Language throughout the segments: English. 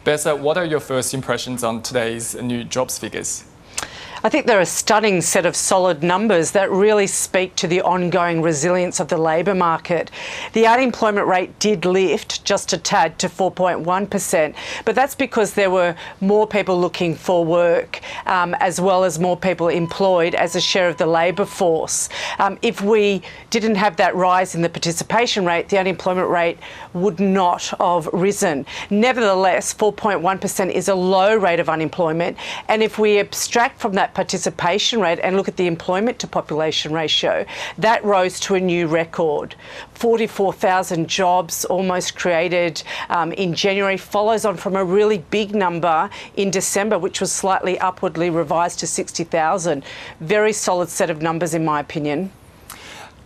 Bessa, what are your first impressions on today's new jobs figures? I think they're a stunning set of solid numbers that really speak to the ongoing resilience of the labour market. The unemployment rate did lift just a tad to 4.1%, but that's because there were more people looking for work, as well as more people employed as a share of the labour force. If we didn't have that rise in the participation rate, the unemployment rate would not have risen. Nevertheless, 4.1% is a low rate of unemployment, and if we abstract from that participation rate and look at the employment to population ratio, that rose to a new record. 44,000 jobs almost created in January, follows on from a really big number in December, which was slightly upwardly revised to 60,000. Very solid set of numbers in my opinion.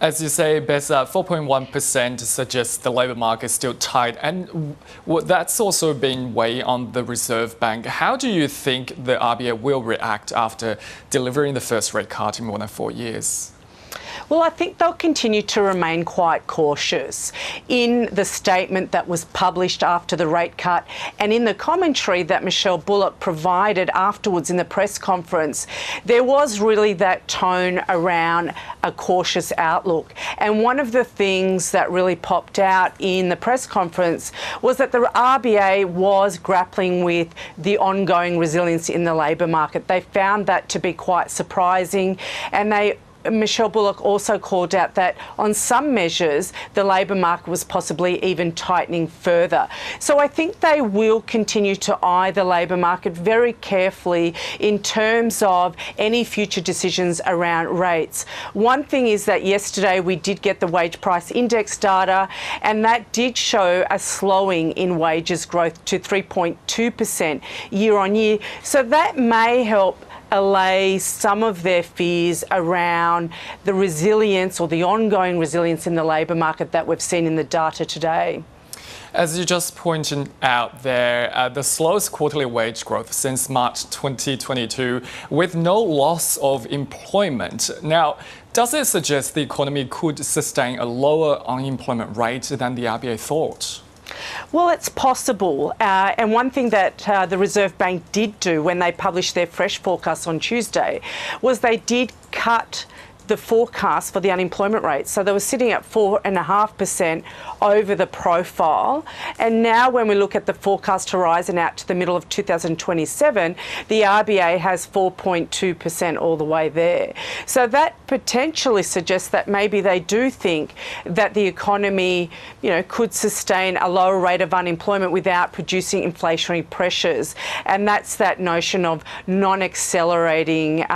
As you say, Bessa, 4.1% suggests the labour market is still tight, and that's also been weighing on the Reserve Bank. How do you think the RBA will react after delivering the first rate cut in more than 4 years? Well, I think they'll continue to remain quite cautious. In the statement that was published after the rate cut and in the commentary that Michelle Bullock provided afterwards in the press conference, there was really that tone around a cautious outlook. And one of the things that really popped out in the press conference was that the RBA was grappling with the ongoing resilience in the labour market. They found that to be quite surprising, and Michelle Bullock also called out that on some measures the labour market was possibly even tightening further. So I think they will continue to eye the labour market very carefully in terms of any future decisions around rates. One thing is that yesterday we did get the wage price index data, and that did show a slowing in wages growth to 3.2% year on year. So that may help allay some of their fears around the resilience or the ongoing resilience in the labour market that we've seen in the data today. As you just pointed out there, the slowest quarterly wage growth since March 2022 with no loss of employment. Now, does it suggest the economy could sustain a lower unemployment rate than the RBA thought? Well, it's possible. And one thing that the Reserve Bank did do when they published their fresh forecast on Tuesday was they did cut the forecast for the unemployment rate. So they were sitting at 4.5% over the profile. And now when we look at the forecast horizon out to the middle of 2027, the RBA has 4.2% all the way there. So that potentially suggests that maybe they do think that the economy, could sustain a lower rate of unemployment without producing inflationary pressures. And that's that notion of non-accelerating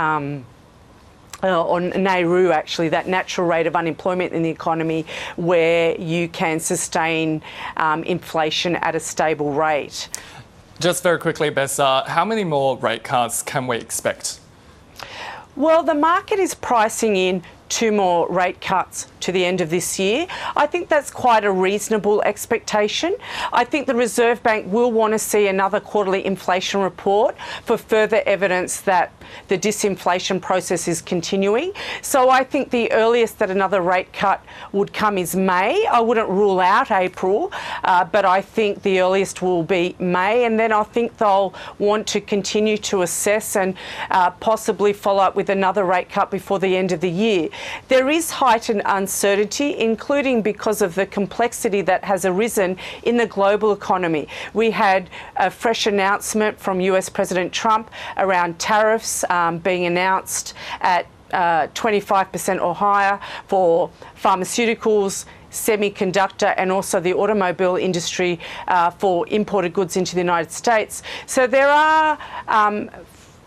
or NAIRU, actually, that natural rate of unemployment in the economy where you can sustain inflation at a stable rate. Just very quickly, Bessa, how many more rate cuts can we expect? Well, the market is pricing in 2 more rate cuts to the end of this year. I think that's quite a reasonable expectation. I think the Reserve Bank will want to see another quarterly inflation report for further evidence that the disinflation process is continuing. So I think the earliest that another rate cut would come is May. I wouldn't rule out April, but I think the earliest will be May, and then I think they'll want to continue to assess and possibly follow up with another rate cut before the end of the year. There is heightened uncertainty, including because of the complexity that has arisen in the global economy. We had a fresh announcement from US President Trump around tariffs being announced at 25% or higher for pharmaceuticals, semiconductor, and also the automobile industry for imported goods into the United States. So there are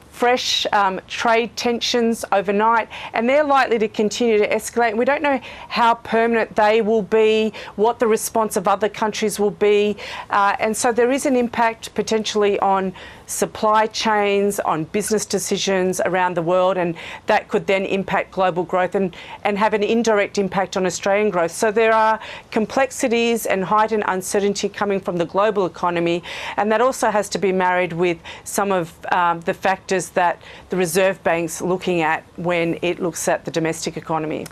fresh trade tensions overnight, and they're likely to continue to escalate. We don't know how permanent they will be, what the response of other countries will be, and so there is an impact potentially on supply chains, on business decisions around the world, and that could then impact global growth and have an indirect impact on Australian growth. So there are complexities and heightened uncertainty coming from the global economy, and that also has to be married with some of the factors that the Reserve Bank's looking at when it looks at the domestic economy.